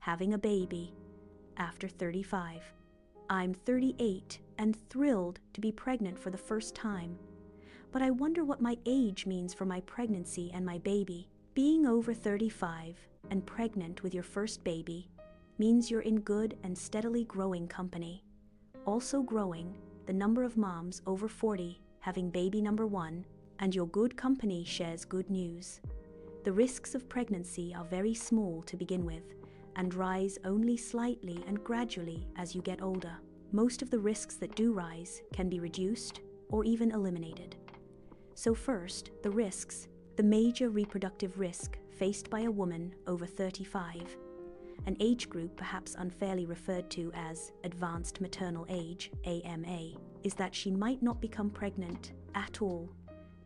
having a baby after 35. I'm 38 and thrilled to be pregnant for the first time. But I wonder what my age means for my pregnancy and my baby. Being over 35 and pregnant with your first baby means you're in good and steadily growing company. Also growing, the number of moms over 40 having baby number 1, and your good company shares good news. The risks of pregnancy are very small to begin with and rise only slightly and gradually as you get older. Most of the risks that do rise can be reduced or even eliminated. So first, the risks. The major reproductive risk faced by a woman over 35, an age group perhaps unfairly referred to as advanced maternal age, AMA, is that she might not become pregnant at all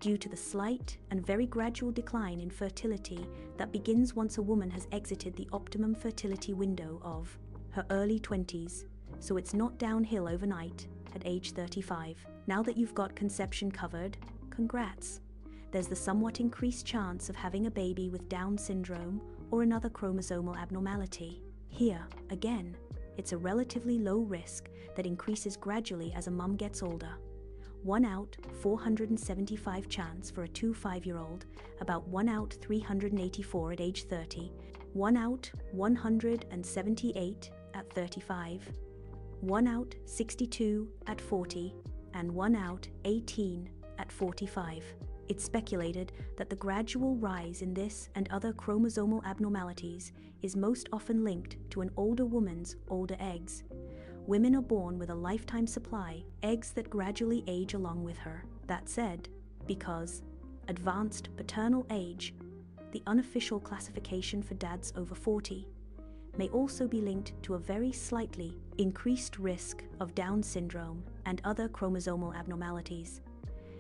due to the slight and very gradual decline in fertility that begins once a woman has exited the optimum fertility window of her early 20s, so it's not downhill overnight at age 35. Now that you've got conception covered, congrats. There's the somewhat increased chance of having a baby with Down syndrome or another chromosomal abnormality. Here, again, it's a relatively low risk that increases gradually as a mum gets older. 1 out 475 chance for a 5-year-old, about 1 out 384 at age 30, 1 out 178 at 35, 1 out 62 at 40, and 1 out 18 at 45. It's speculated that the gradual rise in this and other chromosomal abnormalities is most often linked to an older woman's older eggs. Women are born with a lifetime supply, eggs that gradually age along with her. That said, because advanced paternal age, the unofficial classification for dads over 40, may also be linked to a very slightly increased risk of Down syndrome and other chromosomal abnormalities.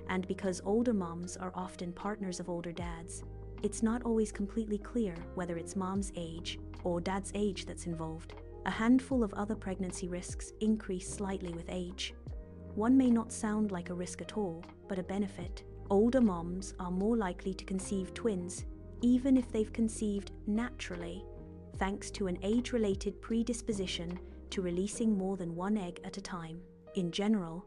And because older moms are often partners of older dads, it's not always completely clear whether it's mom's age or dad's age that's involved. A handful of other pregnancy risks increase slightly with age. One may not sound like a risk at all, but a benefit. Older moms are more likely to conceive twins, even if they've conceived naturally, thanks to an age-related predisposition to releasing more than one egg at a time. In general,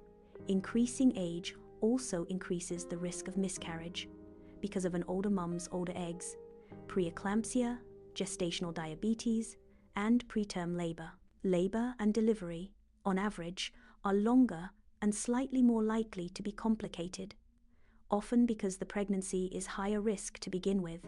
increasing age also increases the risk of miscarriage because of an older mom's older eggs, preeclampsia, gestational diabetes, and preterm labor. Labor and delivery, on average, are longer and slightly more likely to be complicated, often because the pregnancy is higher risk to begin with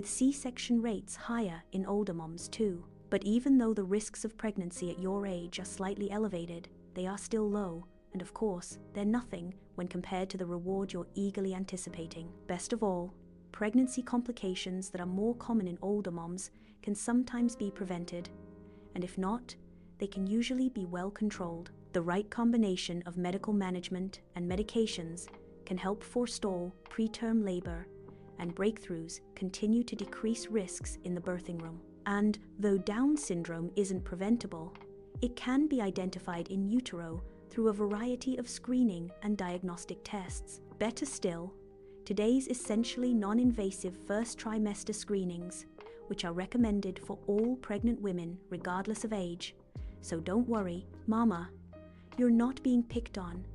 C-section rates higher in older moms too. But even though the risks of pregnancy at your age are slightly elevated, they are still low. And of course, they're nothing when compared to the reward you're eagerly anticipating. Best of all, pregnancy complications that are more common in older moms can sometimes be prevented, and if not, they can usually be well controlled. The right combination of medical management and medications can help forestall preterm labor, and breakthroughs continue to decrease risks in the birthing room. And though Down syndrome isn't preventable, it can be identified in utero through a variety of screening and diagnostic tests. Better still, today's essentially non-invasive first trimester screenings, which are recommended for all pregnant women regardless of age. So don't worry, mama, you're not being picked on,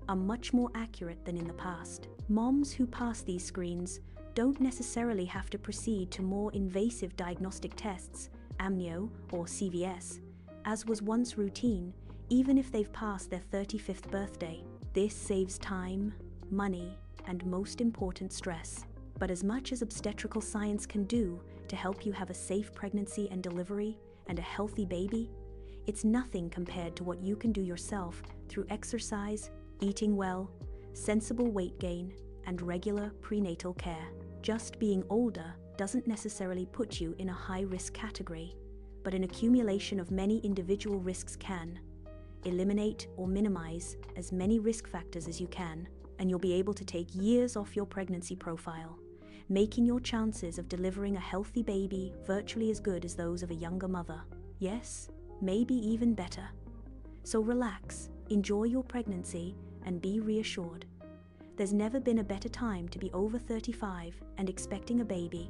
are much more accurate than in the past. Moms who pass these screens don't necessarily have to proceed to more invasive diagnostic tests, amnio or CVS, as was once routine, even if they've passed their 35th birthday. This saves time, money, and most important, stress. But as much as obstetrical science can do to help you have a safe pregnancy and delivery and a healthy baby, it's nothing compared to what you can do yourself through exercise, eating well, sensible weight gain, and regular prenatal care. Just being older doesn't necessarily put you in a high-risk category, but an accumulation of many individual risks can. Eliminate or minimize as many risk factors as you can, and you'll be able to take years off your pregnancy profile, making your chances of delivering a healthy baby virtually as good as those of a younger mother. Yes, maybe even better. So relax, enjoy your pregnancy, and be reassured. There's never been a better time to be over 35 and expecting a baby.